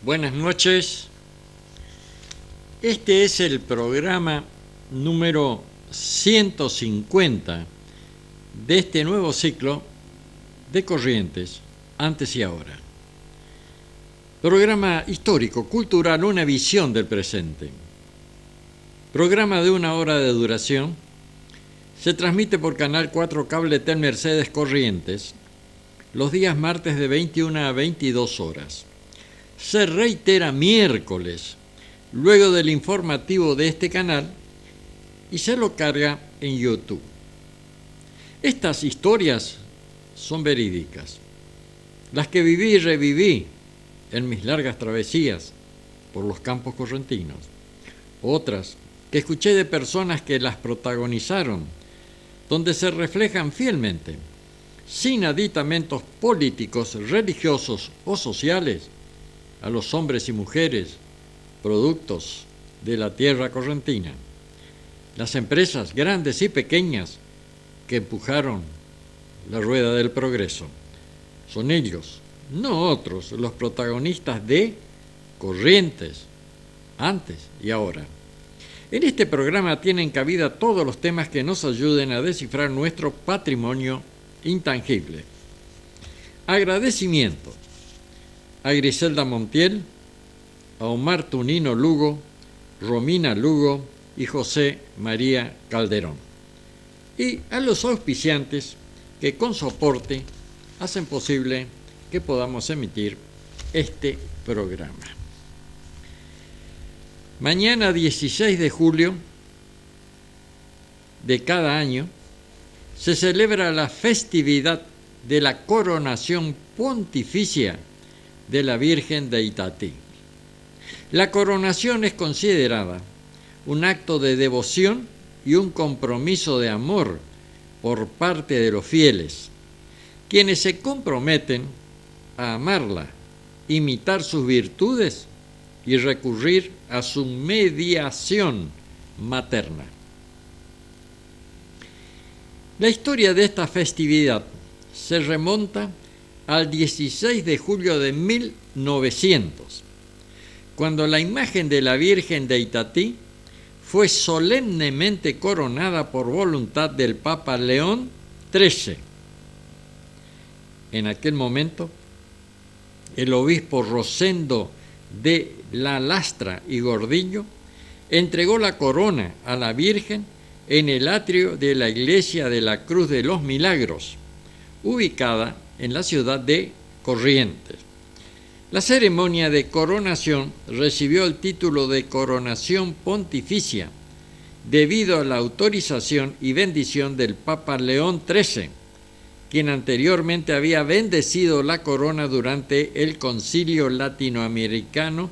Buenas noches. Este es el programa número 150 de este nuevo ciclo de Corrientes, antes y ahora. Programa histórico, cultural, una visión del presente. Programa de 1 hora de duración. Se transmite por Canal 4 Cable Tel Mercedes Corrientes los días martes de 21 a 22 horas. Se reitera miércoles, luego del informativo de este canal, y se lo carga en YouTube. Estas historias son verídicas, las que viví y reviví en mis largas travesías por los campos correntinos. Otras que escuché de personas que las protagonizaron, donde se reflejan fielmente, sin aditamentos políticos, religiosos o sociales, a los hombres y mujeres, productos de la tierra correntina, las empresas grandes y pequeñas que empujaron la rueda del progreso. Son ellos, no otros, los protagonistas de Corrientes, antes y ahora. En este programa tienen cabida todos los temas que nos ayuden a descifrar nuestro patrimonio intangible. Agradecimiento a Griselda Montiel, a Omar Tunino Lugo, Romina Lugo y José María Calderón. Y a los auspiciantes que con soporte hacen posible que podamos emitir este programa. Mañana 16 de julio de cada año se celebra la festividad de la coronación pontificia de la Virgen de Itatí. La coronación es considerada un acto de devoción y un compromiso de amor por parte de los fieles, quienes se comprometen a amarla, imitar sus virtudes y recurrir a su mediación materna. La historia de esta festividad se remonta al 16 de julio de 1900, cuando la imagen de la Virgen de Itatí fue solemnemente coronada por voluntad del Papa León XIII. En aquel momento, el obispo Rosendo de la Lastra y Gordiño entregó la corona a la Virgen en el atrio de la Iglesia de la Cruz de los Milagros, ubicada en la ciudad de Corrientes. La ceremonia de coronación recibió el título de coronación pontificia debido a la autorización y bendición del Papa León XIII, quien anteriormente había bendecido la corona durante el Concilio Latinoamericano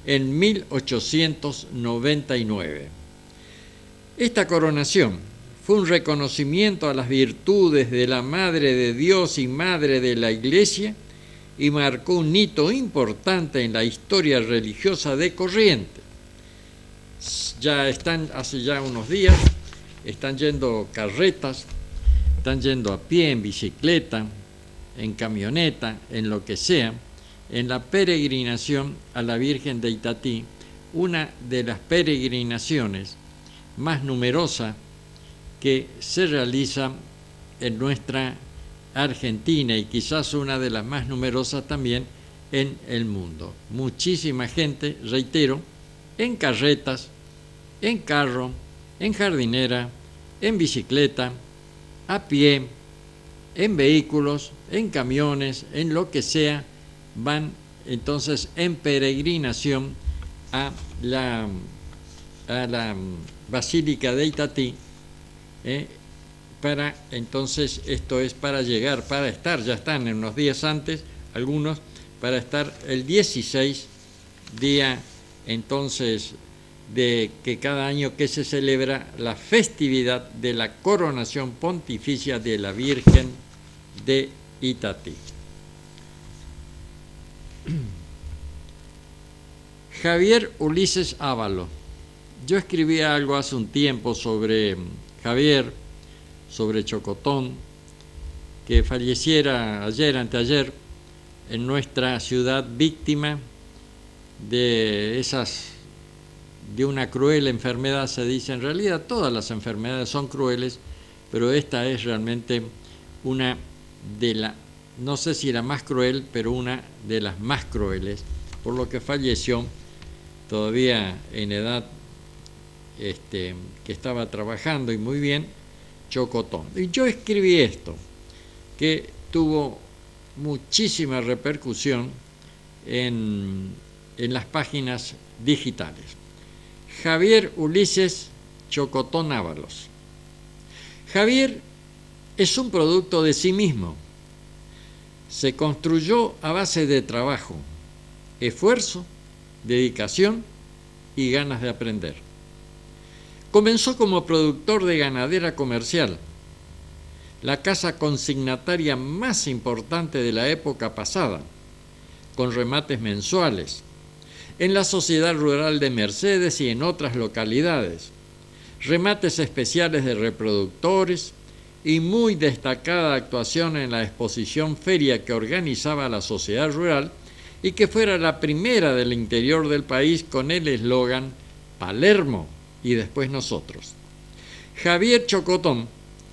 en 1899. Esta coronación fue un reconocimiento a las virtudes de la Madre de Dios y Madre de la Iglesia y marcó un hito importante en la historia religiosa de Corrientes. Hace ya unos días, están yendo carretas, están yendo a pie, en bicicleta, en camioneta, en lo que sea, en la peregrinación a la Virgen de Itatí, una de las peregrinaciones más numerosa que se realiza en nuestra Argentina y quizás una de las más numerosas también en el mundo. Muchísima gente, reitero, en carretas, en carro, en jardinera, en bicicleta, a pie, en vehículos, en camiones, en lo que sea, van entonces en peregrinación a la Basílica de Itatí, para entonces, esto es para llegar, para estar, ya están en unos días antes, algunos, para estar el 16, día entonces de que cada año que se celebra la festividad de la coronación pontificia de la Virgen de Itatí. Javier Ulises Ávalo. Yo escribí algo hace un tiempo sobre Javier, sobre Chocotón, que falleciera ayer, anteayer, en nuestra ciudad, víctima de una cruel enfermedad. Se dice, en realidad todas las enfermedades son crueles, pero esta es realmente una de no sé si la más cruel, pero una de las más crueles, por lo que falleció todavía en edad que estaba trabajando y muy bien, Chocotón. Y yo escribí esto, que tuvo muchísima repercusión en las páginas digitales. Javier Ulises Chocotón Ábalos. Javier es un producto de sí mismo. Se construyó a base de trabajo, esfuerzo, dedicación y ganas de aprender. Comenzó como productor de ganadera comercial, la casa consignataria más importante de la época pasada, con remates mensuales, en la Sociedad Rural de Mercedes y en otras localidades, remates especiales de reproductores y muy destacada actuación en la exposición feria que organizaba la Sociedad Rural y que fuera la primera del interior del país con el eslogan Palermo y después nosotros. Javier Chocotón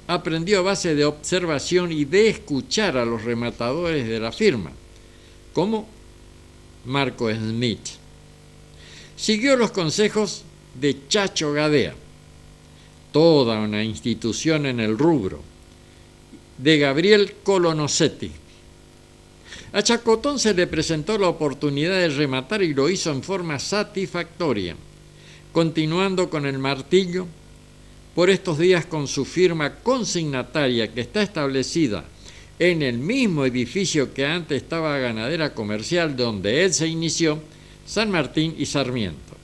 aprendió a base de observación y de escuchar a los rematadores de la firma, como Marco Smith. Siguió los consejos de Chacho Gadea, toda una institución en el rubro, de Gabriel Colonosetti. A Chocotón se le presentó la oportunidad de rematar y lo hizo en forma satisfactoria, continuando con el martillo, por estos días con su firma consignataria que está establecida en el mismo edificio que antes estaba Ganadera Comercial, donde él se inició, San Martín y Sarmiento.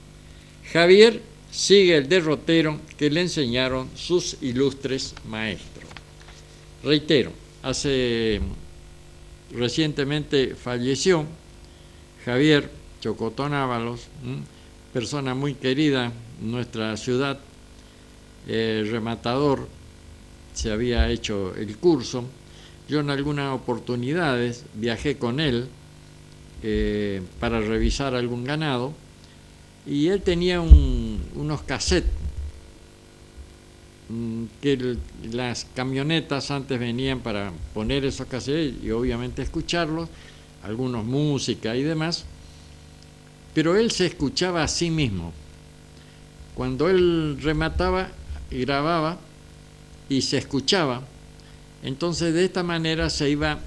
Javier sigue el derrotero que le enseñaron sus ilustres maestros. Reitero, recientemente falleció Javier Chocotón Ábalos, persona muy querida en nuestra ciudad, rematador, se había hecho el curso. Yo en algunas oportunidades viajé con él para revisar algún ganado y él tenía unos cassettes que las camionetas antes venían para poner esos cassettes y obviamente escucharlos, algunos música y demás, pero él se escuchaba a sí mismo. Cuando él remataba, grababa y se escuchaba. Entonces de esta manera se iba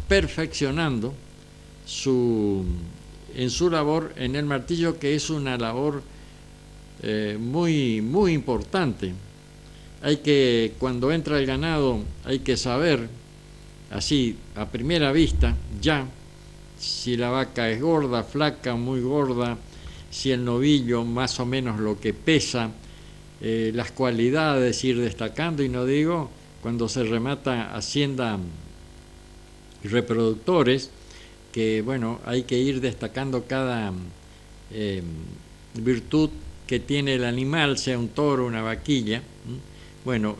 perfeccionando en su labor en el martillo, que es una labor muy, muy importante. Cuando entra el ganado, hay que saber, así a primera vista, ya, si la vaca es gorda, flaca, muy gorda, si el novillo más o menos lo que pesa, las cualidades, ir destacando, y no digo cuando se remata hacienda reproductores, que bueno, hay que ir destacando cada virtud que tiene el animal, sea un toro, una vaquilla. Bueno,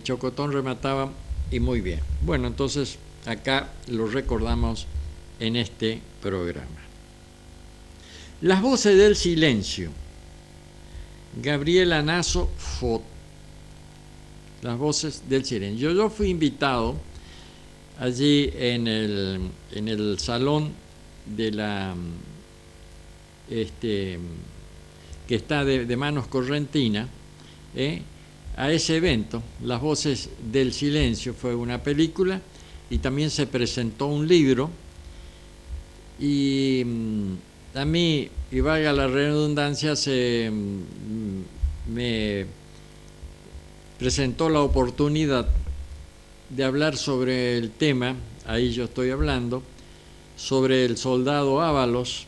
Chocotón remataba y muy bien. Bueno, entonces acá lo recordamos en este programa. Las voces del silencio. Gabriela Naso Fot, las voces del silencio. Yo fui invitado allí en el salón de la que está de Manos Correntina, a ese evento. Las voces del silencio fue una película y también se presentó un libro, y a mí, y valga la redundancia, me presentó la oportunidad de hablar sobre el tema, ahí yo estoy hablando, sobre el soldado Ábalos,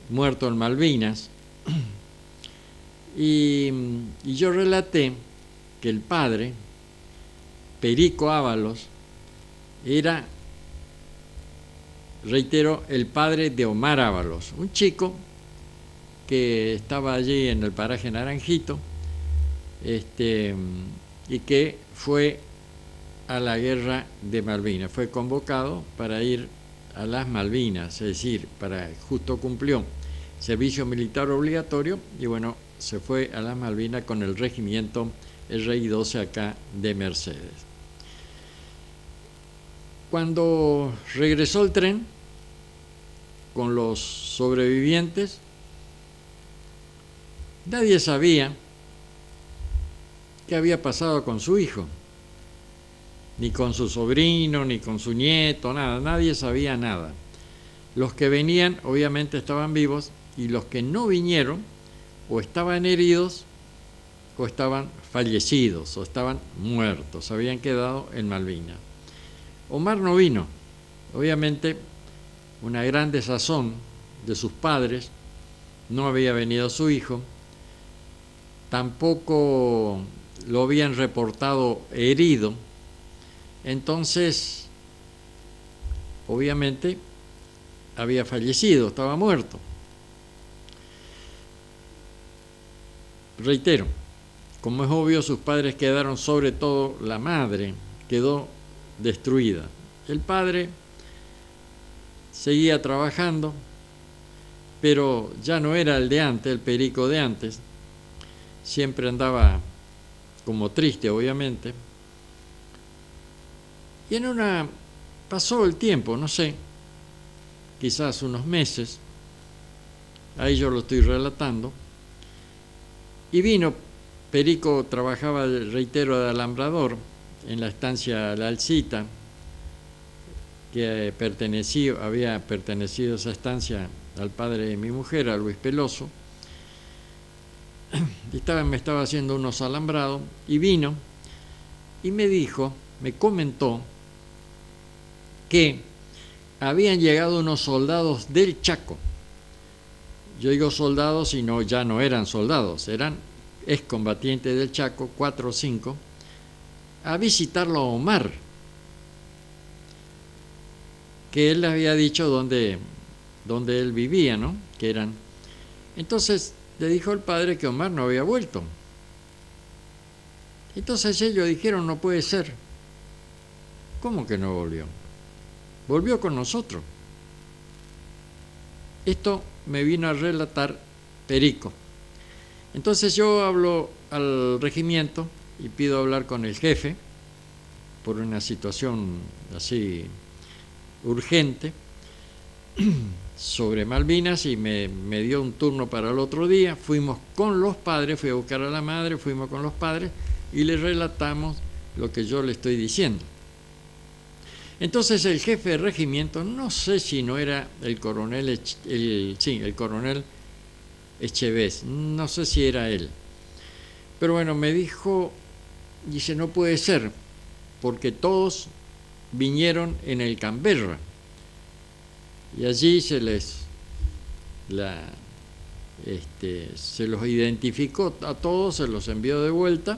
muerto en Malvinas, y yo relaté que el padre, Perico Ábalos, era, reitero, el padre de Omar Ábalos, un chico que estaba allí en el paraje Naranjito, y que fue a la guerra de Malvinas, fue convocado para ir a las Malvinas, es decir, justo cumplió servicio militar obligatorio y bueno, se fue a las Malvinas con el regimiento RI-12 acá de Mercedes. Cuando regresó el tren con los sobrevivientes, nadie sabía qué había pasado con su hijo, ni con su sobrino, ni con su nieto, nada, nadie sabía nada. Los que venían obviamente estaban vivos y los que no vinieron o estaban heridos o estaban fallecidos o estaban muertos, habían quedado en Malvinas. Omar no vino, obviamente una gran desazón de sus padres, no había venido su hijo, tampoco lo habían reportado herido, entonces obviamente había fallecido, estaba muerto. Reitero, como es obvio, sus padres quedaron, sobre todo la madre, quedó destruida. El padre seguía trabajando, pero ya no era el de antes, el Perico de antes. Siempre andaba como triste, obviamente. Y pasó el tiempo, no sé, quizás unos meses, ahí yo lo estoy relatando, y vino, Perico trabajaba, reitero, de alambrador en la estancia La Alcita, que había pertenecido esa estancia al padre de mi mujer, a Luis Peloso. Me estaba haciendo unos alambrados y vino y me comentó que habían llegado unos soldados del Chaco. Yo digo soldados y ya no eran soldados, eran excombatientes del Chaco, 4 o 5, a visitarlo a Omar, que él le había dicho dónde él vivía, ¿no? Que eran. Entonces le dijo el padre que Omar no había vuelto. Entonces ellos dijeron, no puede ser. ¿Cómo que no volvió? Volvió con nosotros. Esto me vino a relatar Perico. Entonces yo hablo al regimiento y pido hablar con el jefe por una situación así urgente sobre Malvinas, y me dio un turno para el otro día. Fuimos con los padres, fui a buscar a la madre, fuimos con los padres y les relatamos lo que yo le estoy diciendo. Entonces el jefe de regimiento, no sé si no era el coronel Echevés, no sé si era él, pero bueno, me dijo, dice, no puede ser, porque todos vinieron en el Canberra y allí se los identificó a todos, se los envió de vuelta,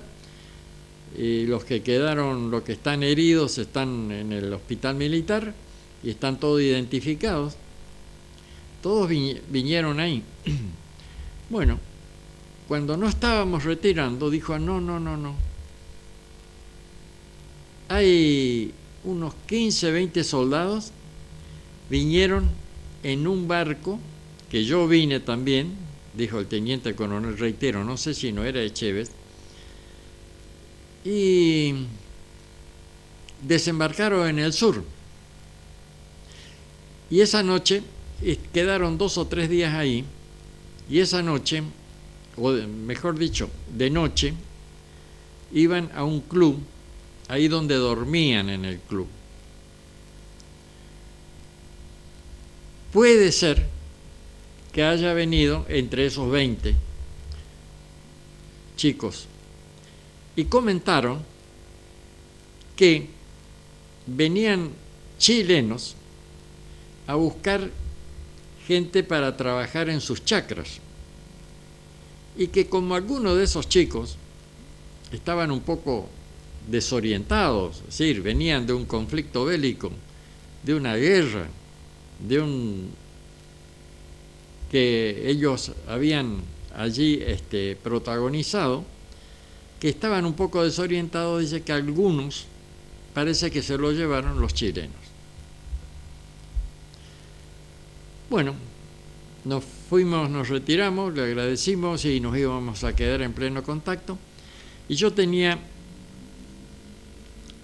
y los que quedaron, los que están heridos, están en el hospital militar y están todos identificados. Todos vinieron ahí. Bueno, cuando no estábamos retirando, dijo, no. Hay unos 15, 20 soldados, vinieron en un barco, que yo vine también, dijo el teniente coronel, reitero, no sé si no era Echevez, y desembarcaron en el sur. Y esa noche quedaron 2 o 3 días ahí, y esa noche, o mejor dicho, de noche, iban a un club, ahí donde dormían en el club. Puede ser que haya venido entre esos 20 chicos y comentaron que venían chilenos a buscar gente para trabajar en sus chacras y que como algunos de esos chicos estaban un poco desorientados, es decir, venían de un conflicto bélico, de una guerra, de un que ellos habían allí protagonizado, que estaban un poco desorientados, dice que algunos parece que se lo llevaron los chilenos. Bueno, nos fuimos, nos retiramos, le agradecimos y nos íbamos a quedar en pleno contacto. Y yo tenía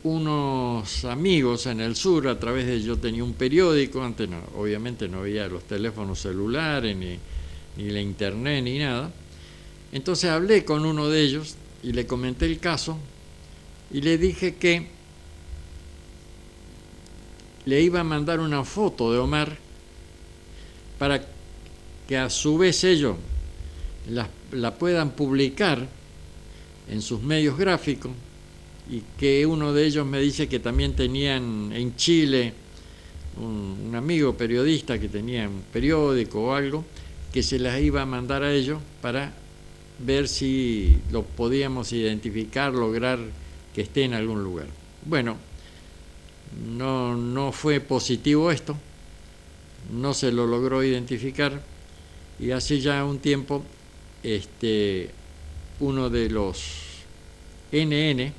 unos amigos en el sur, a través de yo tenía un periódico, antes no, obviamente no había los teléfonos celulares, ni la internet, ni nada. Entonces hablé con uno de ellos y le comenté el caso y le dije que le iba a mandar una foto de Omar para que a su vez ellos la puedan publicar en sus medios gráficos, y que uno de ellos me dice que también tenían en Chile un amigo periodista que tenía un periódico o algo, que se las iba a mandar a ellos para ver si lo podíamos identificar, lograr que esté en algún lugar. Bueno, no fue positivo esto, no se lo logró identificar, y hace ya un tiempo uno de los NN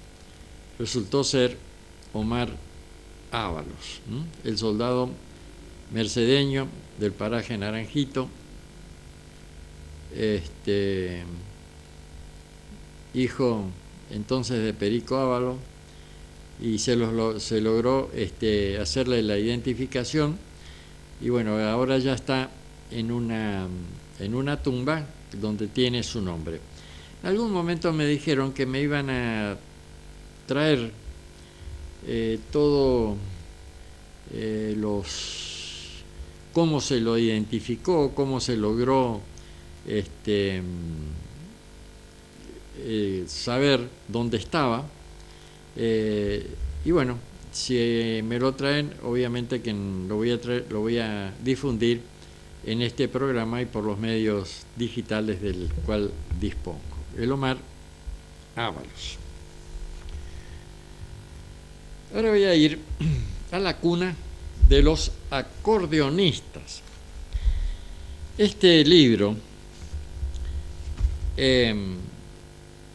resultó ser Omar Ábalos, el soldado mercedeño del paraje Naranjito, hijo entonces de Perico Ábalos, y se logró hacerle la identificación, y bueno, ahora ya está en una tumba donde tiene su nombre. En algún momento me dijeron que me iban a traer todo cómo se lo identificó, cómo se logró saber dónde estaba, y bueno, si me lo traen, obviamente que lo voy a difundir en este programa y por los medios digitales del cual dispongo. El Omar Ábalos. Ahora voy a ir a la cuna de los acordeonistas. Este libro,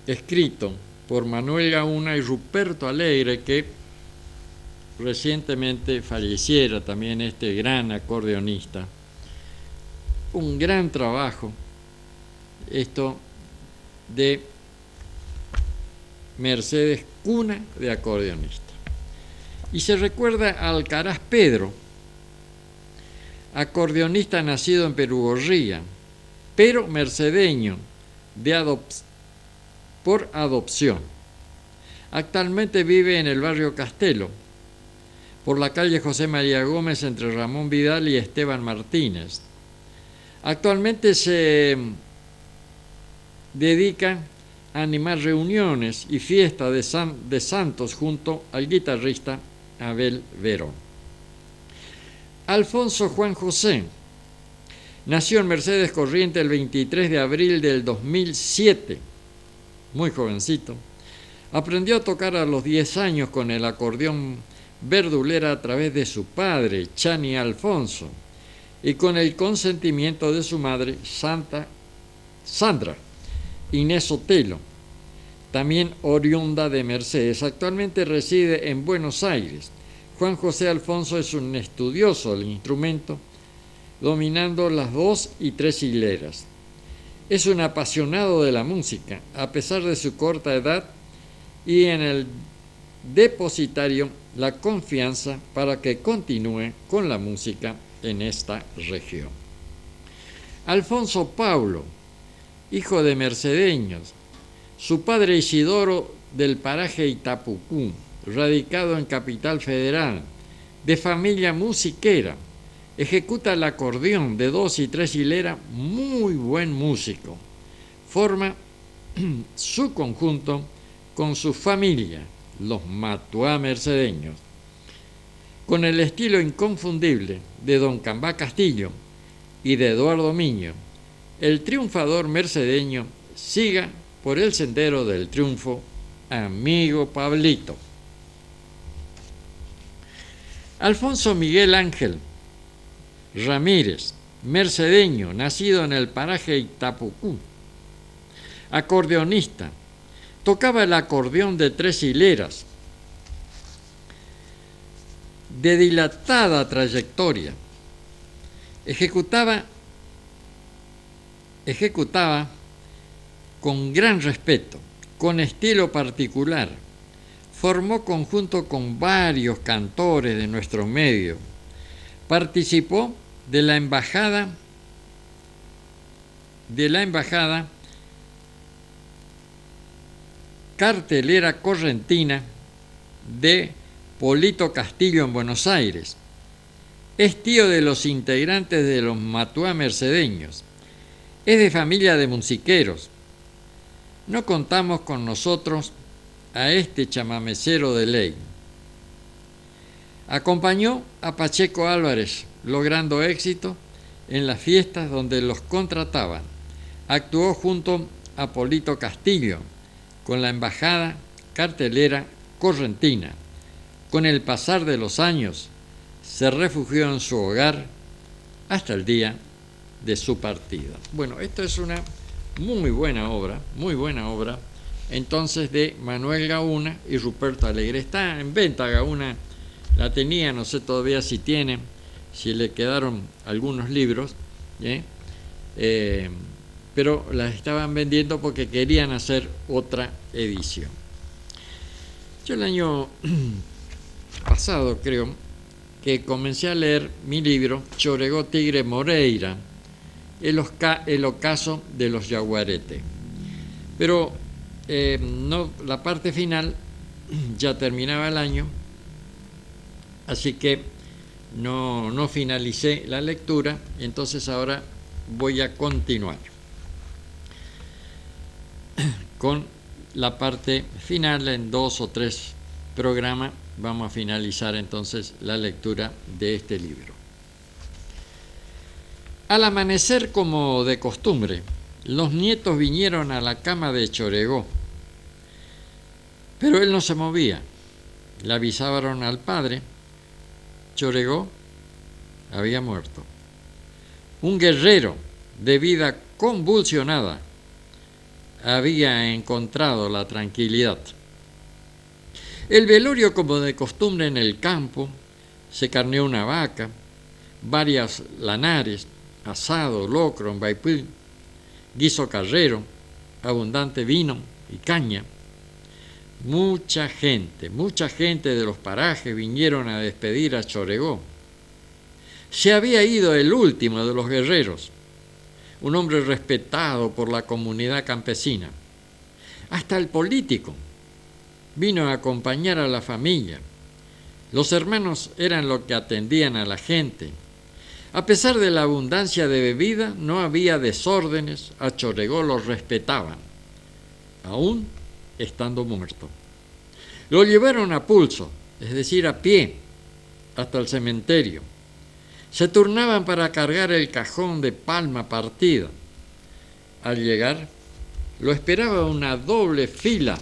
escrito por Manuel Gauna y Ruperto Alegre, que recientemente falleciera también este gran acordeonista, un gran trabajo, esto de Mercedes, cuna de acordeonista. Y se recuerda a Alcaraz Pedro, acordeonista nacido en Perugorría, pero mercedeño por adopción. Actualmente vive en el barrio Castelo, por la calle José María Gómez, entre Ramón Vidal y Esteban Martínez. Actualmente se dedica a animar reuniones y fiestas de santos junto al guitarrista Abel Verón. Alfonso Juan José nació en Mercedes Corrientes el 23 de abril del 2007, muy jovencito. Aprendió a tocar a los 10 años con el acordeón verdulera a través de su padre, Chani Alfonso, y con el consentimiento de su madre, Sandra Inés Sotelo, también oriunda de Mercedes. Actualmente reside en Buenos Aires. Juan José Alfonso es un estudioso del instrumento, dominando las 2 y 3 hileras. Es un apasionado de la música, a pesar de su corta edad, y en el depositario la confianza para que continúe con la música en esta región. Alfonso Paulo, hijo de mercedeños, su padre Isidoro del paraje Itapucú, radicado en Capital Federal, de familia musiquera, ejecuta el acordeón de 2 y 3 hileras, muy buen músico. Forma su conjunto con su familia, los Matuá mercedeños, con el estilo inconfundible de don Cambá Castillo y de Eduardo Miño. El triunfador mercedeño siga por el sendero del triunfo, amigo Pablito. Alfonso Miguel Ángel Ramírez, mercedeño, nacido en el paraje Itapucú, acordeonista, tocaba el acordeón de 3 hileras, de dilatada trayectoria, ejecutaba con gran respeto, con estilo particular. Formó conjunto con varios cantores de nuestro medio. Participó de la embajada cartelera correntina de Polito Castillo en Buenos Aires. Es tío de los integrantes de los Matuá mercedeños. Es de familia de musiqueros. No contamos con nosotros a este chamamecero de ley. Acompañó a Pacheco Álvarez, logrando éxito en las fiestas donde los contrataban. Actuó junto a Polito Castillo con la embajada cartelera correntina. Con el pasar de los años, se refugió en su hogar hasta el día de su partida. Bueno, esto es una muy buena obra, entonces de Manuel Gauna y Ruperto Alegre. Está en venta Gauna, la tenía, no sé todavía si tiene, si le quedaron algunos libros, pero las estaban vendiendo porque querían hacer otra edición. Yo el año pasado creo que comencé a leer mi libro Choregó Tigre Moreira, el ocaso de los Yaguareté, pero no, la parte final ya terminaba el año, así que no finalicé la lectura, entonces ahora voy a continuar con la parte final. En 2 o 3 programas vamos a finalizar entonces la lectura de este libro. Al amanecer, como de costumbre, los nietos vinieron a la cama de Choregó, pero él no se movía. Le avisaron al padre. Choregó había muerto. Un guerrero de vida convulsionada había encontrado la tranquilidad. El velorio, como de costumbre en el campo, se carneó una vaca, varias lanares, asado, locro, mbaipú, guiso carrero, abundante vino y caña. Mucha gente de los parajes vinieron a despedir a Choregó. Se había ido el último de los guerreros, un hombre respetado por la comunidad campesina. Hasta el político vino a acompañar a la familia. Los hermanos eran los que atendían a la gente. A pesar de la abundancia de bebida, no había desórdenes, a Choregó lo respetaban, aún estando muerto. Lo llevaron a pulso, es decir, a pie, hasta el cementerio. Se turnaban para cargar el cajón de palma partida. Al llegar, lo esperaba una doble fila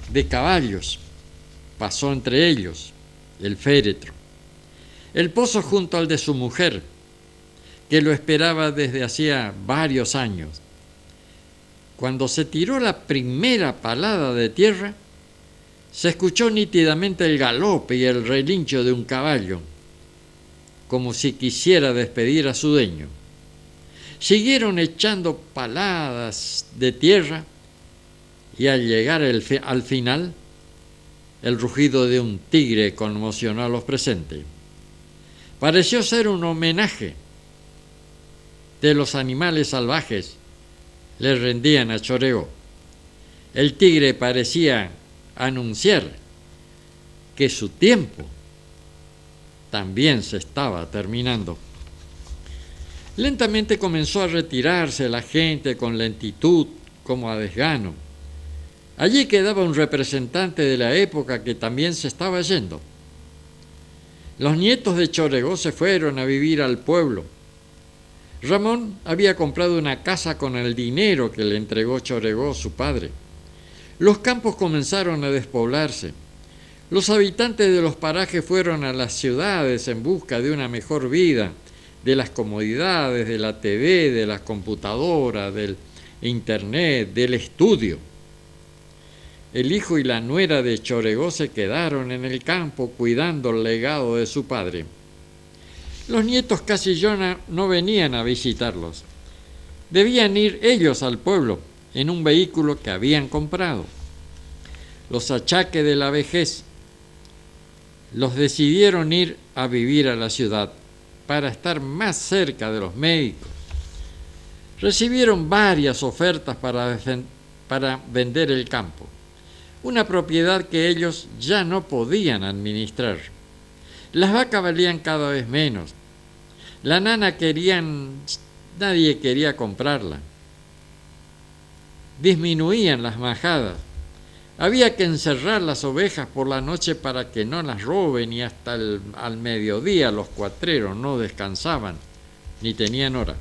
de caballos. Pasó entre ellos el féretro, el pozo junto al de su mujer, que lo esperaba desde hacía varios años. Cuando se tiró la primera palada de tierra, se escuchó nítidamente el galope y el relincho de un caballo, como si quisiera despedir a su dueño. Siguieron echando paladas de tierra y al llegar al final, el rugido de un tigre conmocionó a los presentes. Pareció ser un homenaje de los animales salvajes le rendían a Choregó. El tigre parecía anunciar que su tiempo también se estaba terminando. Lentamente comenzó a retirarse la gente con lentitud, como a desgano. Allí quedaba un representante de la época que también se estaba yendo. Los nietos de Choregó se fueron a vivir al pueblo. Ramón había comprado una casa con el dinero que le entregó Choregó, su padre. Los campos comenzaron a despoblarse. Los habitantes de los parajes fueron a las ciudades en busca de una mejor vida, de las comodidades, de la TV, de las computadoras, del internet, del estudio. El hijo y la nuera de Choregó se quedaron en el campo cuidando el legado de su padre. Los nietos casi ya no venían a visitarlos. Debían ir ellos al pueblo en un vehículo que habían comprado. Los achaques de la vejez los decidieron ir a vivir a la ciudad para estar más cerca de los médicos. Recibieron varias ofertas para vender el campo, una propiedad que ellos ya no podían administrar. Las vacas valían cada vez menos. La nana nadie quería comprarla. Disminuían las majadas. Había que encerrar las ovejas por la noche para que no las roben y hasta al mediodía los cuatreros no descansaban ni tenían hora.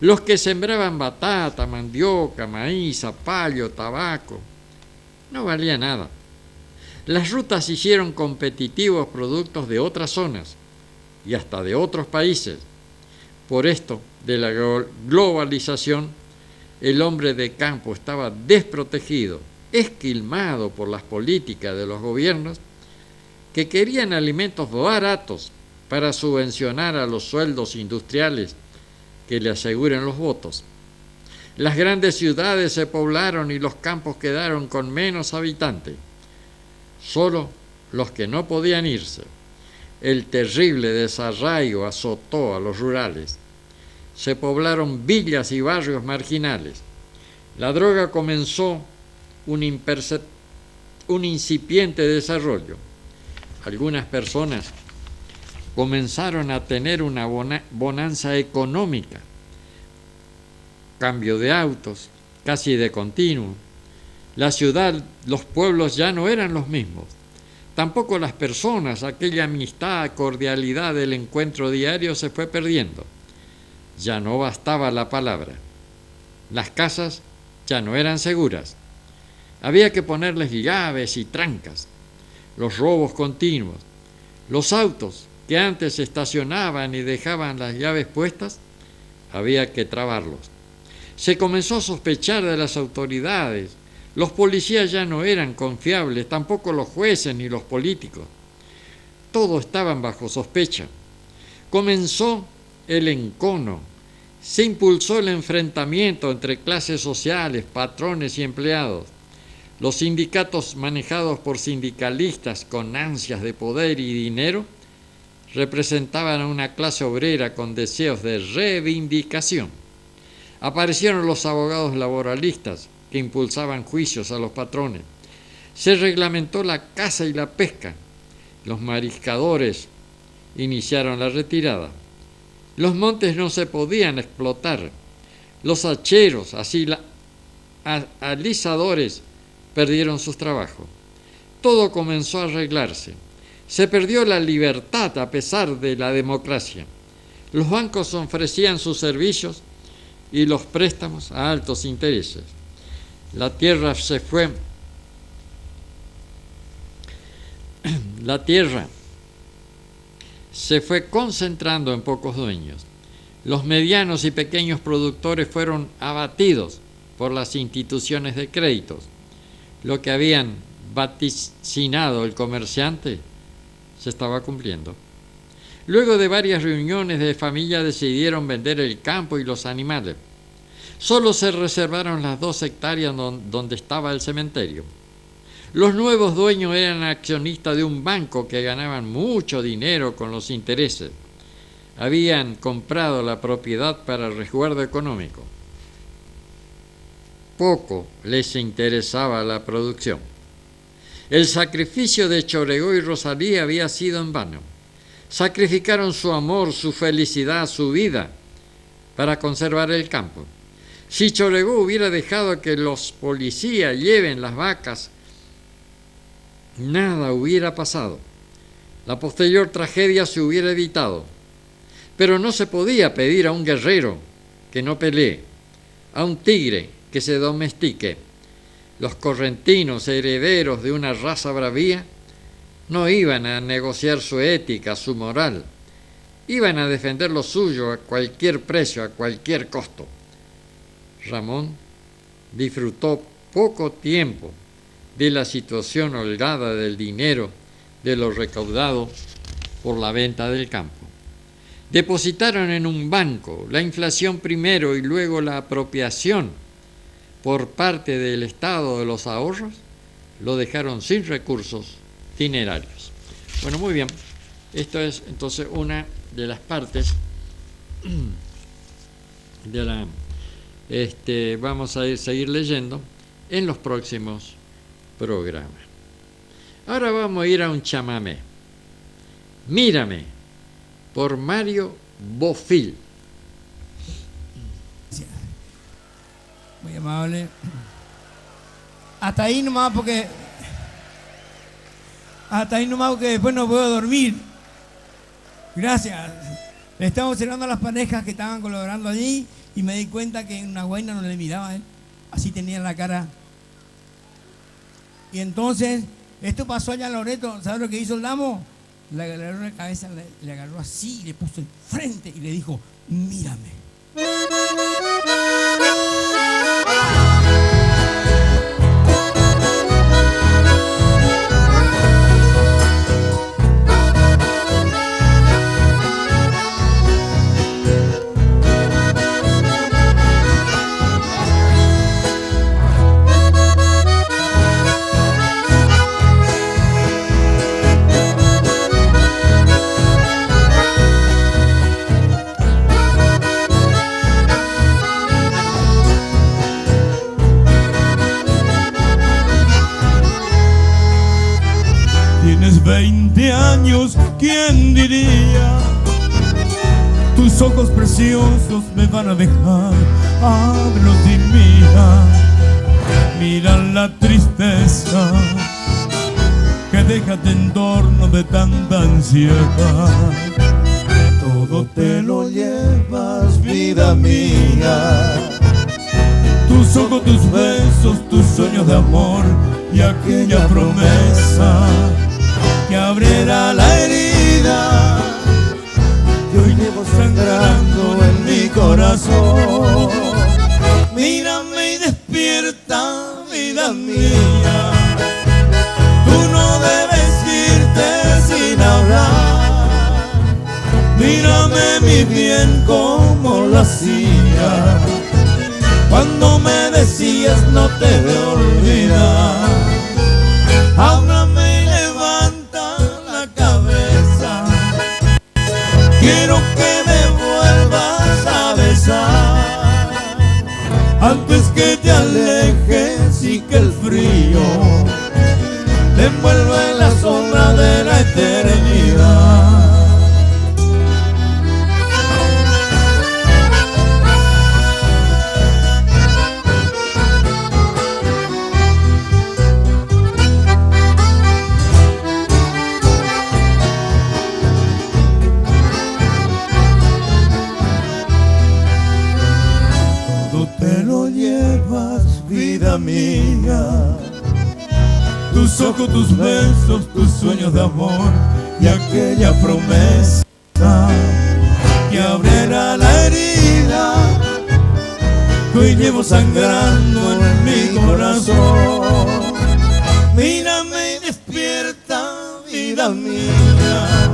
Los que sembraban batata, mandioca, maíz, zapallo, tabaco, no valía nada. Las rutas hicieron competitivos productos de otras zonas y hasta de otros países. Por esto, de la globalización, el hombre de campo estaba desprotegido, esquilmado por las políticas de los gobiernos que querían alimentos baratos para subvencionar a los sueldos industriales que le aseguren los votos. Las grandes ciudades se poblaron y los campos quedaron con menos habitantes. Solo los que no podían irse. El terrible desarraigo azotó a los rurales. Se poblaron villas y barrios marginales. La droga comenzó un incipiente desarrollo. Algunas personas comenzaron a tener una bonanza económica. Cambio de autos, casi de continuo. La ciudad, los pueblos ya no eran los mismos. Tampoco las personas, aquella amistad, cordialidad del encuentro diario se fue perdiendo. Ya no bastaba la palabra. Las casas ya no eran seguras. Había que ponerles llaves y trancas. Los robos continuos. Los autos que antes estacionaban y dejaban las llaves puestas, había que trabarlos. Se comenzó a sospechar de las autoridades. Los policías ya no eran confiables, tampoco los jueces ni los políticos. Todos estaban bajo sospecha. Comenzó el encono. Se impulsó el enfrentamiento entre clases sociales, patrones y empleados. Los sindicatos manejados por sindicalistas con ansias de poder y dinero representaban a una clase obrera con deseos de reivindicación. Aparecieron los abogados laboralistas que impulsaban juicios a los patrones. Se reglamentó la caza y la pesca. Los mariscadores iniciaron la retirada. Los montes no se podían explotar. Los hacheros, alisadores, perdieron sus trabajos. Todo comenzó a arreglarse. Se perdió la libertad a pesar de la democracia. Los bancos ofrecían sus servicios y los préstamos a altos intereses. La tierra se fue concentrando en pocos dueños. Los medianos y pequeños productores fueron abatidos por las instituciones de créditos. Lo que habían vaticinado el comerciante se estaba cumpliendo. Luego de varias reuniones de familia decidieron vender el campo y los animales. Solo se reservaron las 2 hectáreas donde estaba el cementerio. Los nuevos dueños eran accionistas de un banco que ganaban mucho dinero con los intereses. Habían comprado la propiedad para el resguardo económico. Poco les interesaba la producción. El sacrificio de Choregó y Rosalía había sido en vano. Sacrificaron su amor, su felicidad, su vida para conservar el campo. Si Choregó hubiera dejado que los policías lleven las vacas, nada hubiera pasado. La posterior tragedia se hubiera evitado. Pero no se podía pedir a un guerrero que no pelee, a un tigre que se domestique. Los correntinos, herederos de una raza bravía, no iban a negociar su ética, su moral. Iban a defender lo suyo a cualquier precio, a cualquier costo. Ramón disfrutó poco tiempo de la situación holgada del dinero, de lo recaudado por la venta del campo. Depositaron en un banco la inflación primero y luego la apropiación por parte del Estado de los ahorros, lo dejaron sin recursos dinerarios. Bueno, muy bien. Esto es entonces una de las partes de la... vamos a seguir leyendo en los próximos programas. Ahora vamos a ir a un chamamé. Mírame, por Mario Bofill. Muy amable. Hasta ahí nomás porque después no puedo dormir. Gracias. Le estaba observando a las parejas que estaban colaborando allí y me di cuenta que en una guaina no le miraba, ¿eh? Así tenía la cara. Y entonces, esto pasó allá en Loreto. ¿Sabes lo que hizo el damo? Le agarró la cabeza, le agarró así, le puso enfrente y le dijo: mírame. Tienes 20 años, ¿quién diría? Tus ojos preciosos me van a dejar. Ábrelos y mira la tristeza que deja en torno de tanta ansiedad. Todo te lo llevas, vida mía. Tus ojos, tus besos, tus sueños de amor y aquella promesa que abriera la herida que hoy llevo sangrando en mi corazón. Mírame y despierta, vida mía. Tú no debes irte sin hablar. Mírame mi bien como lo hacía cuando me decías no te voy a olvidar. Háblame y levanta la cabeza. Quiero que me vuelvas a besar antes que te alejes y que el frío te envuelva en la sombra de la eternidad. Vida mía, tus ojos, tus besos, tus sueños de amor y aquella promesa que abriera la herida que hoy llevo sangrando en mi corazón. Mírame y despierta, vida mía.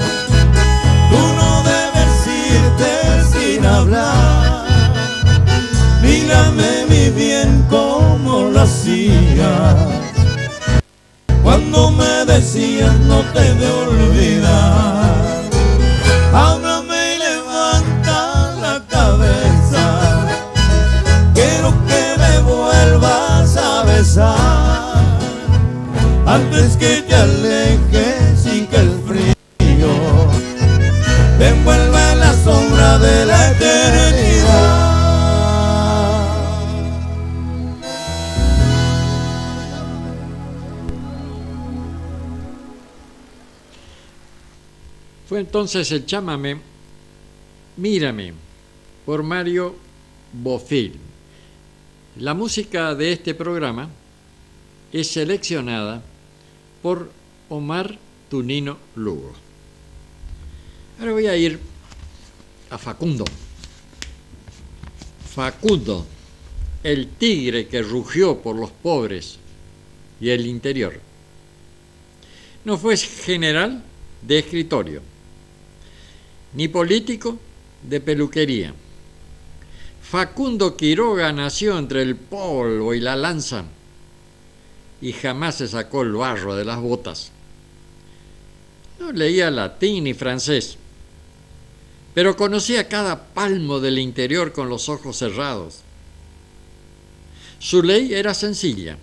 Tú no mírame mi bien como lo hacías cuando me decías no te de olvidar. Háblame y levanta la cabeza, quiero que me vuelvas a besar antes que te alejes y que el frío te envuelva en la sombra de la eternidad. Fue entonces el chámame Mírame por Mario Bofill. La música de este programa es seleccionada por Omar Tunino Lugo. Ahora voy a ir a Facundo. Facundo, el tigre que rugió por los pobres y el interior. No fue general de escritorio, ni político de peluquería. Facundo Quiroga nació entre el polvo y la lanza y jamás se sacó el barro de las botas. No leía latín ni francés, pero conocía cada palmo del interior con los ojos cerrados. Su ley era sencilla: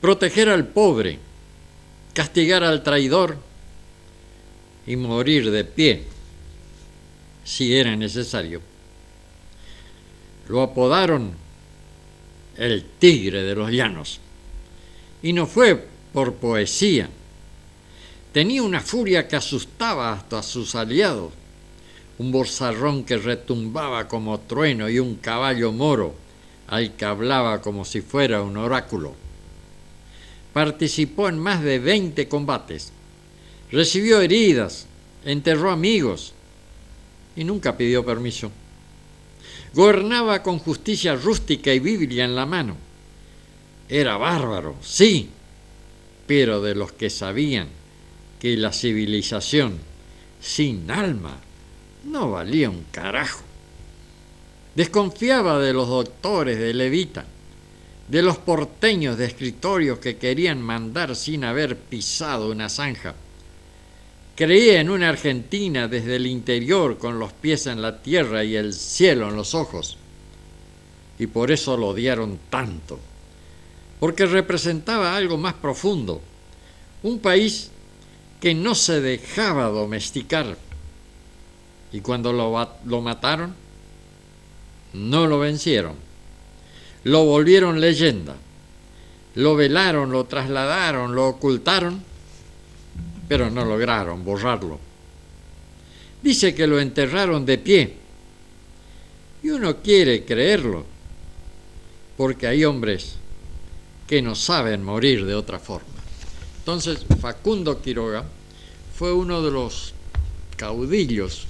proteger al pobre, castigar al traidor y morir de pie si era necesario. Lo apodaron el tigre de los llanos, y no fue por poesía. Tenía una furia que asustaba hasta a sus aliados, un bozarrón que retumbaba como trueno y un caballo moro al que hablaba como si fuera un oráculo. Participó en más de 20 combates, recibió heridas, enterró amigos y nunca pidió permiso. Gobernaba con justicia rústica y Biblia en la mano. Era bárbaro, sí, pero de los que sabían que la civilización sin alma no valía un carajo. Desconfiaba de los doctores de levita, de los porteños de escritorios que querían mandar sin haber pisado una zanja. Creía en una Argentina desde el interior con los pies en la tierra y el cielo en los ojos. Y por eso lo odiaron tanto, porque representaba algo más profundo, un país que no se dejaba domesticar. Y cuando lo mataron, no lo vencieron. Lo volvieron leyenda. Lo velaron, lo trasladaron, lo ocultaron, pero no lograron borrarlo. Dice que lo enterraron de pie. Y uno quiere creerlo, porque hay hombres que no saben morir de otra forma. Entonces, Facundo Quiroga fue uno de los caudillos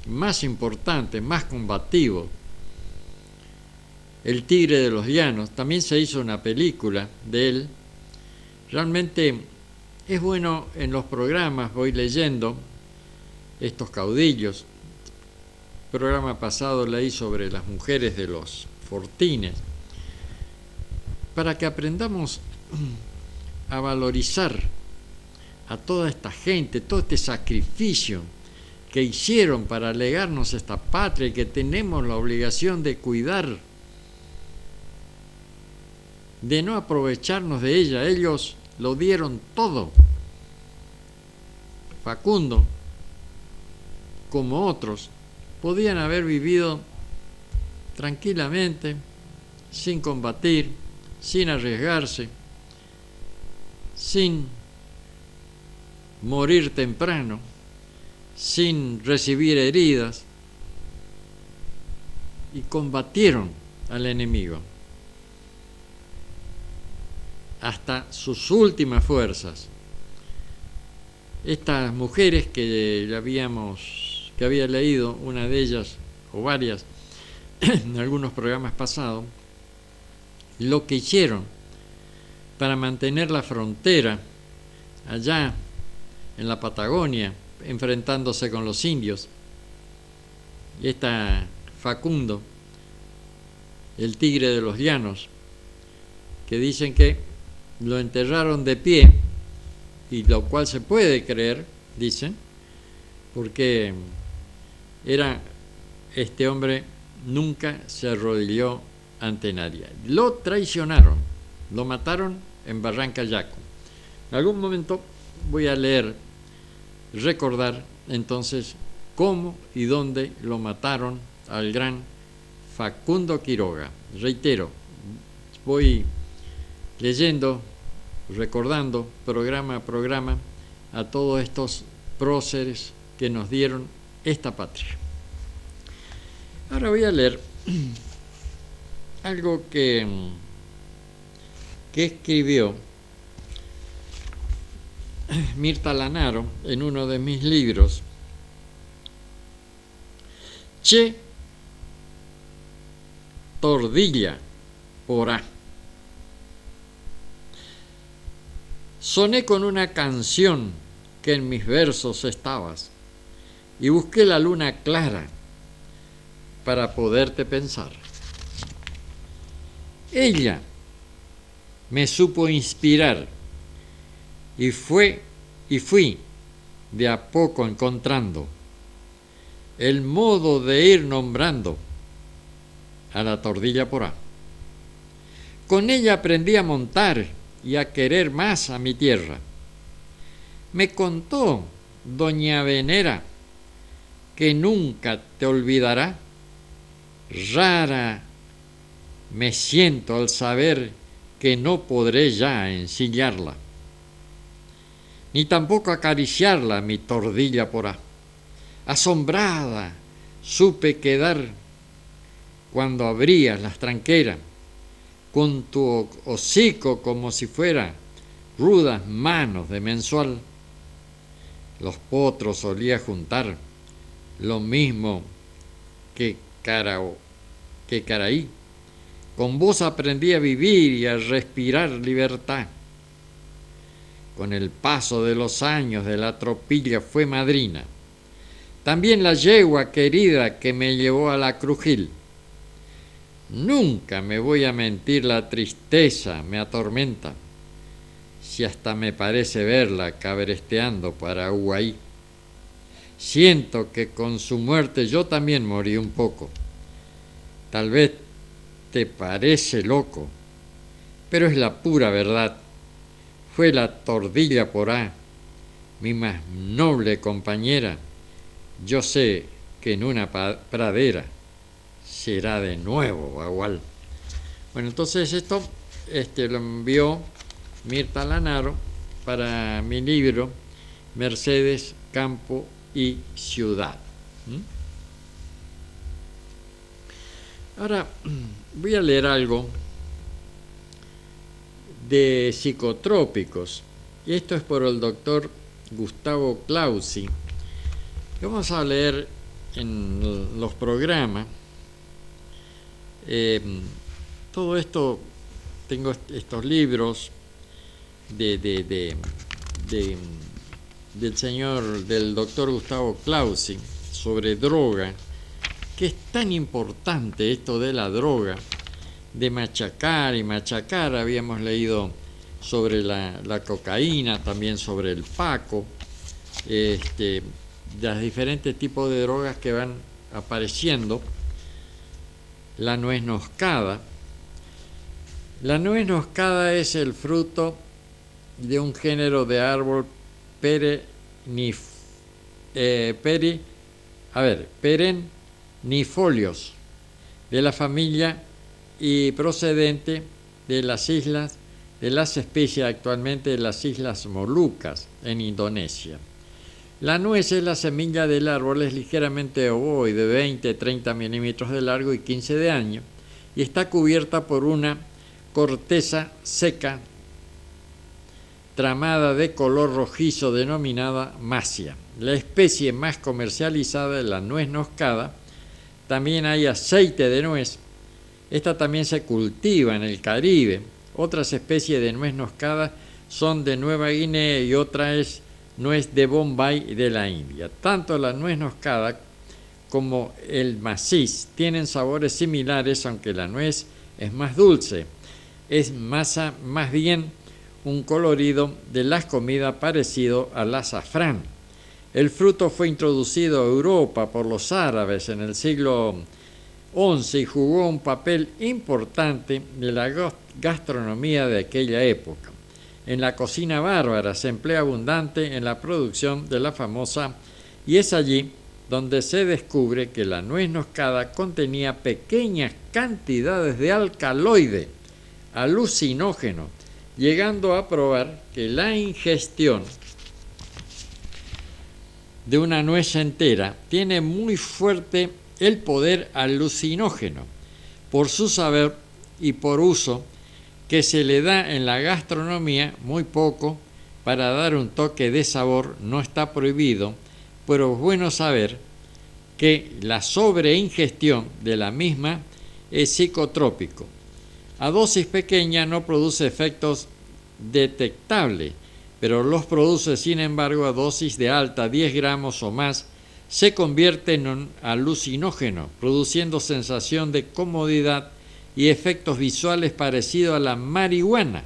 más importantes, más combativos. El tigre de los llanos. También se hizo una película de él. Realmente es bueno en los programas, voy leyendo estos caudillos. El programa pasado leí sobre las mujeres de los fortines, para que aprendamos a valorizar a toda esta gente, todo este sacrificio que hicieron para legarnos esta patria y que tenemos la obligación de cuidar, de no aprovecharnos de ella. Ellos lo dieron todo. Facundo, como otros, podían haber vivido tranquilamente, sin combatir, sin arriesgarse, sin morir temprano, sin recibir heridas, y combatieron al enemigo hasta sus últimas fuerzas. Estas mujeres que había leído, una de ellas o varias en algunos programas pasados, lo que hicieron para mantener la frontera allá en la Patagonia, enfrentándose con los indios. Y Facundo el tigre de los llanos, que dicen que lo enterraron de pie, y lo cual se puede creer, dicen, porque este hombre nunca se arrodilló ante nadie. Lo traicionaron, lo mataron en Barranca Yaco. En algún momento voy a recordar entonces cómo y dónde lo mataron al gran Facundo Quiroga. Reitero, voy leyendo, recordando programa a programa a todos estos próceres que nos dieron esta patria. Ahora voy a leer algo que escribió Mirta Lanaro en uno de mis libros. Che Tordilla Porá. Soné con una canción que en mis versos estabas y busqué la luna clara para poderte pensar. Ella me supo inspirar y fui de a poco encontrando el modo de ir nombrando a la Tordilla Porá. Con ella aprendí a montar y a querer más a mi tierra. Me contó doña Venera que nunca te olvidará. Rara me siento al saber que no podré ya ensillarla, ni tampoco acariciarla, mi Tordilla Porá. Asombrada supe quedar cuando abrías las tranqueras, con tu hocico como si fuera rudas manos de mensual. Los potros solía juntar, lo mismo que Caraí. Con vos aprendí a vivir y a respirar libertad. Con el paso de los años de la tropilla fue madrina. También la yegua querida que me llevó a la Crujil. Nunca me voy a mentir, la tristeza me atormenta, si hasta me parece verla cabresteando para Uguay. Siento que con su muerte yo también morí un poco. Tal vez te parece loco, pero es la pura verdad. Fue la Tordilla Porá, mi más noble compañera. Yo sé que en una pradera será de nuevo bagual. Bueno, entonces esto lo envió Mirta Lanaro para mi libro Mercedes, Campo y Ciudad. Ahora voy a leer algo de psicotrópicos, y esto es por el doctor Gustavo Clausi, que vamos a leer en los programas. Todo esto, tengo estos libros del doctor Gustavo Clausi sobre droga, que es tan importante esto de la droga, de machacar y machacar. Habíamos leído sobre la cocaína, también sobre el paco, los diferentes tipos de drogas que van apareciendo. La nuez noscada. La nuez noscada es el fruto de un género de árbol perennifolios de la familia y procedente de las especies actualmente de las Islas Molucas en Indonesia. La nuez es la semilla del árbol, es ligeramente ovoide, de 20-30 milímetros de largo y 15 de ancho, y está cubierta por una corteza seca tramada de color rojizo denominada masia. La especie más comercializada es la nuez noscada. También hay aceite de nuez. Esta también se cultiva en el Caribe. Otras especies de nuez noscada son de Nueva Guinea y otra es nuez de Bombay de la India. Tanto la nuez noscada como el maciz, tienen sabores similares, aunque la nuez es más dulce. Es más bien un colorido de las comidas parecido al azafrán. El fruto fue introducido a Europa por los árabes en el siglo XI y jugó un papel importante de la gastronomía de aquella época. En la cocina bárbara se emplea abundante en la producción de la famosa, y es allí donde se descubre que la nuez moscada contenía pequeñas cantidades de alcaloide alucinógeno, llegando a probar que la ingestión de una nuez entera tiene muy fuerte el poder alucinógeno por su saber y por uso que se le da en la gastronomía, muy poco, para dar un toque de sabor. No está prohibido, pero es bueno saber que la sobreingestión de la misma es psicotrópico. A dosis pequeña no produce efectos detectables, pero los produce sin embargo a dosis de alta, 10 gramos o más, se convierte en un alucinógeno, produciendo sensación de comodidad y efectos visuales parecidos a la marihuana.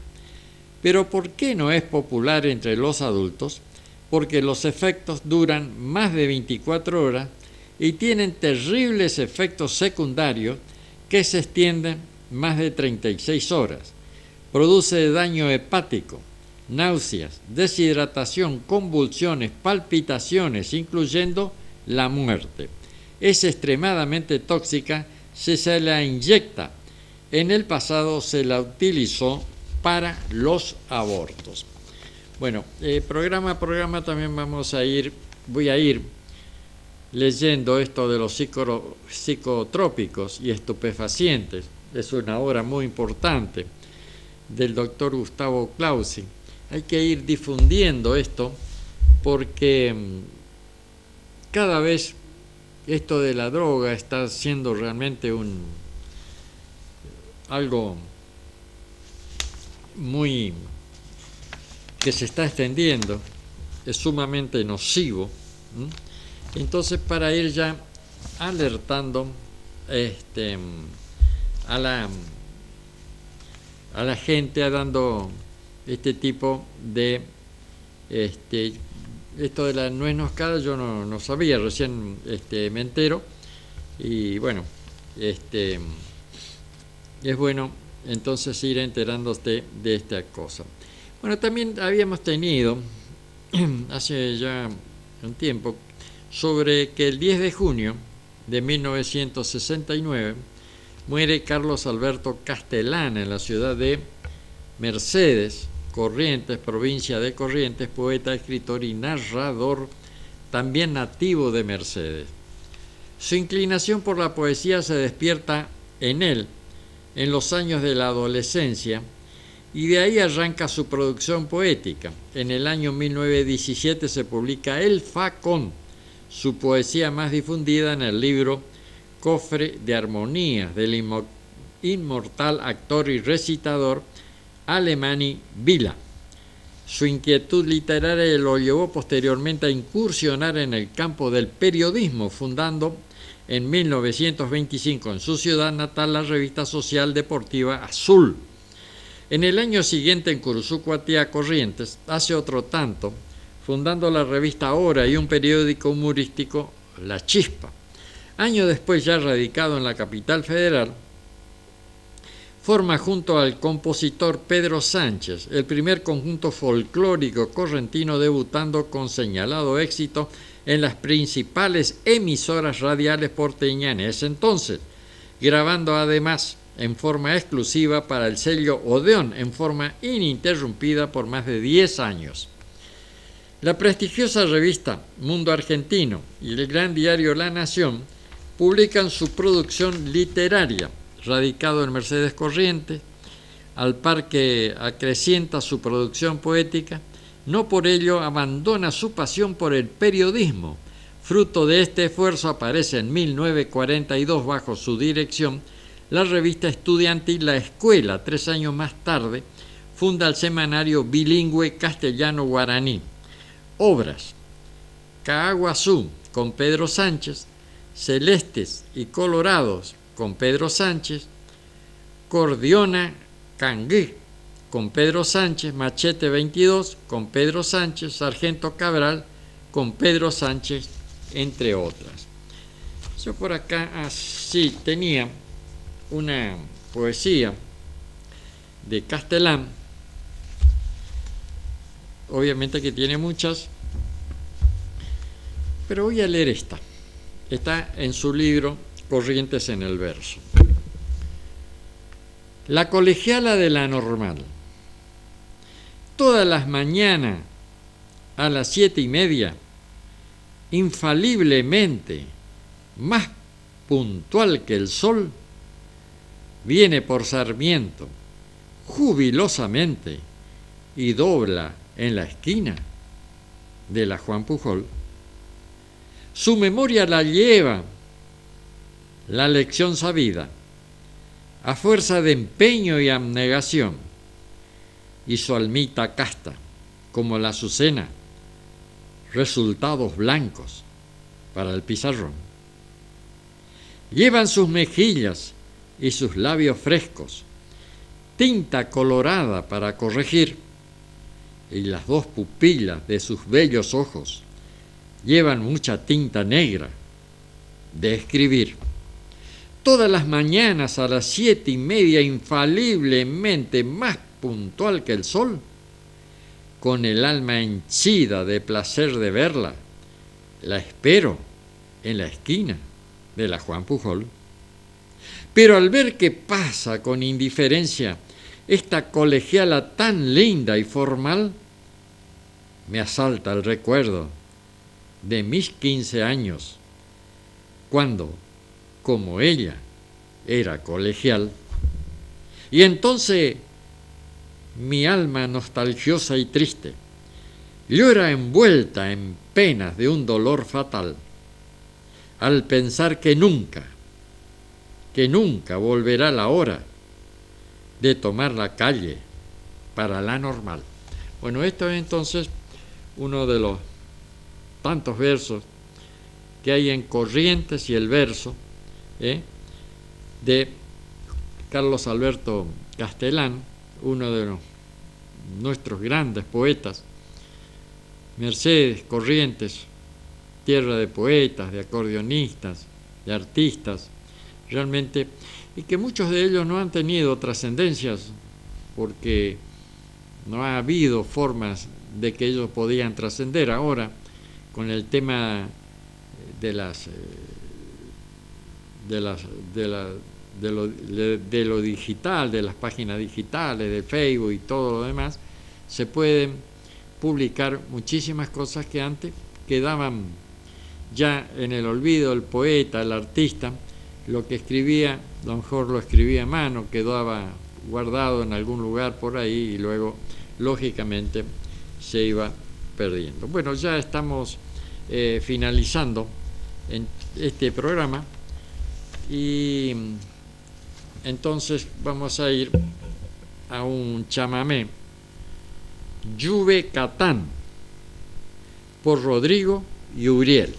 Pero ¿por qué no es popular entre los adultos? Porque los efectos duran más de 24 horas y tienen terribles efectos secundarios que se extienden más de 36 horas. Produce daño hepático, náuseas, deshidratación, convulsiones, palpitaciones, incluyendo la muerte. Es extremadamente tóxica si se la inyecta. En el pasado se la utilizó para los abortos. Bueno, programa a programa también voy a ir leyendo esto de los psicotrópicos y estupefacientes. Es una obra muy importante del doctor Gustavo Clausi. Hay que ir difundiendo esto porque cada vez esto de la droga está siendo realmente algo muy que se está extendiendo, es sumamente nocivo. Entonces, para ir ya alertando a la gente, dando este tipo de esto de la nuez moscada, yo no sabía, recién me entero, y bueno, es bueno entonces ir enterándote de esta cosa. Bueno, también habíamos tenido hace ya un tiempo sobre que el 10 de junio de 1969 muere Carlos Alberto Castellán en la ciudad de Mercedes, Corrientes, provincia de Corrientes, poeta, escritor y narrador, también nativo de Mercedes. Su inclinación por la poesía se despierta en él en los años de la adolescencia y de ahí arranca su producción poética. En el año 1917 se publica El Facón, su poesía más difundida en el libro Cofre de Armonías del inmortal actor y recitador Alemany Vila. Su inquietud literaria lo llevó posteriormente a incursionar en el campo del periodismo, fundando en 1925 en su ciudad natal la revista social deportiva Azul. En el año siguiente, en Curuzucuatía, Corrientes, hace otro tanto, fundando la revista Hora y un periódico humorístico, La Chispa. Años después, ya radicado en la capital federal, forma junto al compositor Pedro Sánchez el primer conjunto folclórico correntino, debutando con señalado éxito en las principales emisoras radiales porteñas en ese entonces, grabando además en forma exclusiva para el sello Odeón, en forma ininterrumpida por más de 10 años. La prestigiosa revista Mundo Argentino y el gran diario La Nación publican su producción literaria, radicado en Mercedes Corrientes, al par que acrecienta su producción poética. No por ello abandona su pasión por el periodismo. Fruto de este esfuerzo aparece en 1942 bajo su dirección la revista estudiantil La Escuela. 3 años más tarde funda el semanario bilingüe castellano-guaraní. Obras: Caaguazú con Pedro Sánchez, Celestes y Colorados con Pedro Sánchez, Cordiona Cangué con Pedro Sánchez, Machete 22 con Pedro Sánchez, Sargento Cabral con Pedro Sánchez, entre otras. Yo por acá así tenía una poesía de Castelán, obviamente que tiene muchas, pero voy a leer esta. Está en su libro Corrientes en el Verso. La colegiala de la Normal. Todas las mañanas a las 7:30, infaliblemente, más puntual que el sol, viene por Sarmiento, jubilosamente, y dobla en la esquina de la Juan Pujol. Su memoria la lleva la lección sabida, a fuerza de empeño y abnegación, y su almita casta, como la azucena, resultados blancos para el pizarrón. Llevan sus mejillas y sus labios frescos tinta colorada para corregir, y las dos pupilas de sus bellos ojos llevan mucha tinta negra de escribir. Todas las mañanas a las 7:30, infaliblemente más puntual que el sol, con el alma henchida de placer de verla, la espero en la esquina de la Juan Pujol. Pero al ver que pasa con indiferencia esta colegiala tan linda y formal, me asalta el recuerdo de mis 15 años, cuando, como ella, era colegial, y entonces mi alma nostalgiosa y triste llora envuelta en penas de un dolor fatal, al pensar que nunca volverá la hora de tomar la calle para la Normal. Bueno, esto es entonces uno de los tantos versos que hay en Corrientes y el Verso, de Carlos Alberto Castelán, uno de nuestros grandes poetas. Mercedes, Corrientes, tierra de poetas, de acordeonistas, de artistas, realmente, y que muchos de ellos no han tenido trascendencias porque no ha habido formas de que ellos podían trascender. Ahora, con el tema de lo digital, de las páginas digitales, de Facebook y todo lo demás, se pueden publicar muchísimas cosas que antes quedaban ya en el olvido. El poeta, el artista, lo que escribía, a lo mejor lo escribía a mano, quedaba guardado en algún lugar por ahí y luego, lógicamente, se iba perdiendo. Bueno, ya estamos finalizando en este programa y entonces vamos a ir a un chamamé, Lluve Catán, por Rodrigo y Uriel.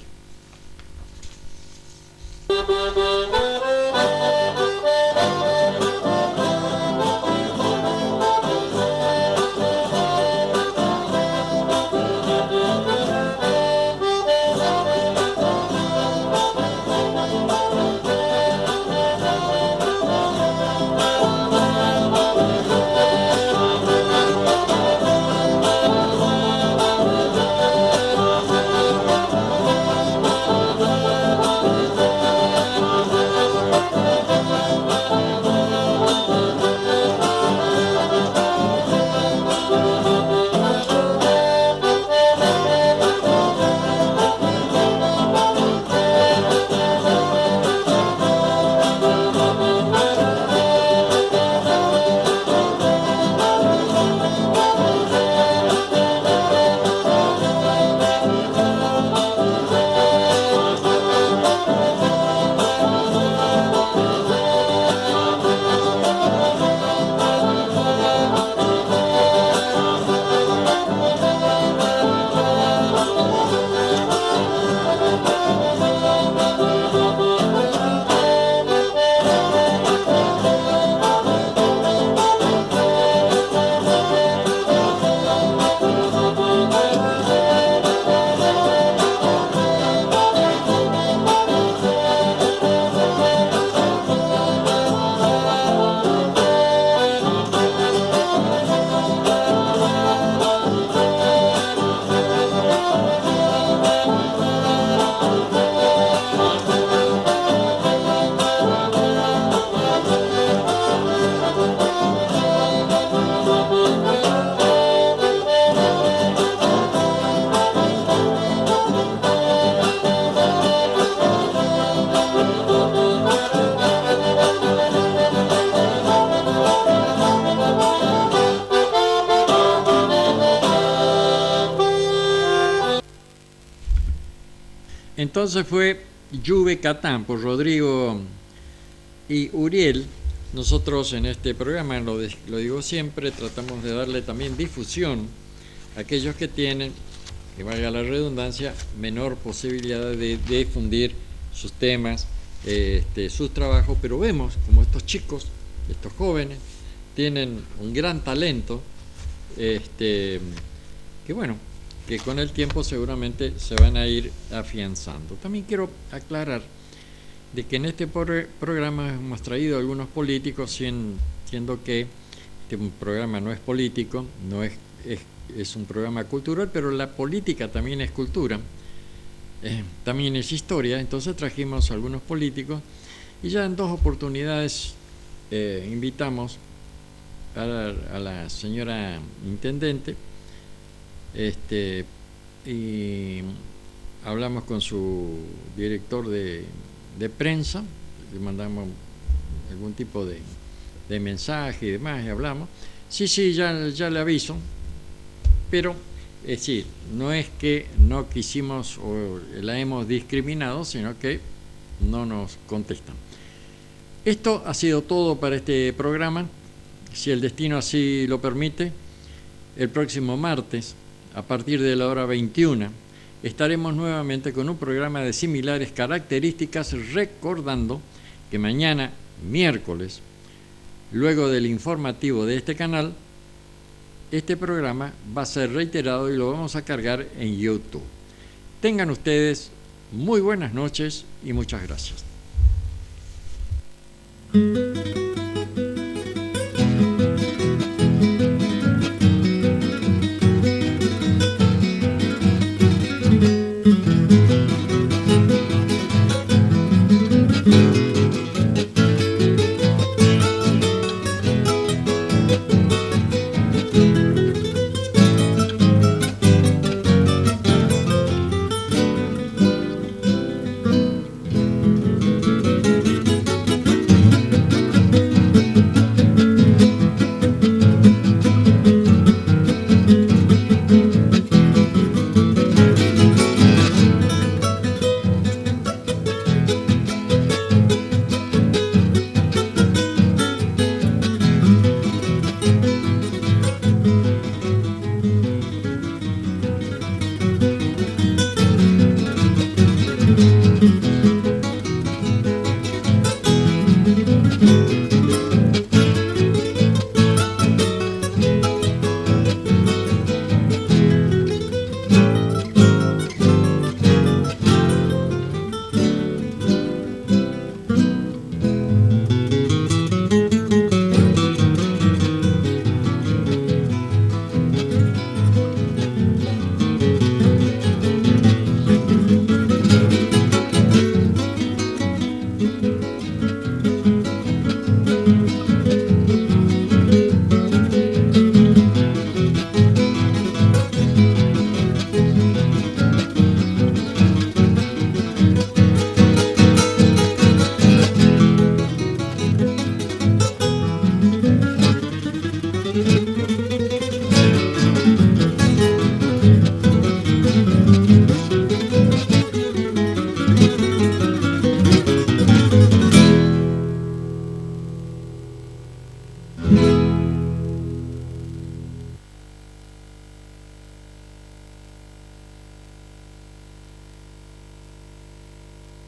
Entonces fue Lluve Catán por Rodrigo y Uriel. Nosotros en este programa, lo digo siempre, tratamos de darle también difusión a aquellos que tienen, que valga la redundancia, menor posibilidad de difundir sus temas, sus trabajos, pero vemos como estos chicos, estos jóvenes, tienen un gran talento, que bueno, que con el tiempo seguramente se van a ir afianzando. También quiero aclarar de que en este programa hemos traído algunos políticos, siendo que este programa no es político, no es un programa cultural, pero la política también es cultura, también es historia. Entonces trajimos a algunos políticos y ya en 2 oportunidades invitamos a la señora intendente, y hablamos con su director de prensa, le mandamos algún tipo de mensaje y demás, y hablamos. Sí, ya le aviso, pero es decir, no es que no quisimos o la hemos discriminado, sino que no nos contestan. Esto ha sido todo para este programa. Si el destino así lo permite, el próximo martes, a partir de la hora 21, estaremos nuevamente con un programa de similares características, recordando que mañana, miércoles, luego del informativo de este canal, este programa va a ser reiterado y lo vamos a cargar en YouTube. Tengan ustedes muy buenas noches y muchas gracias.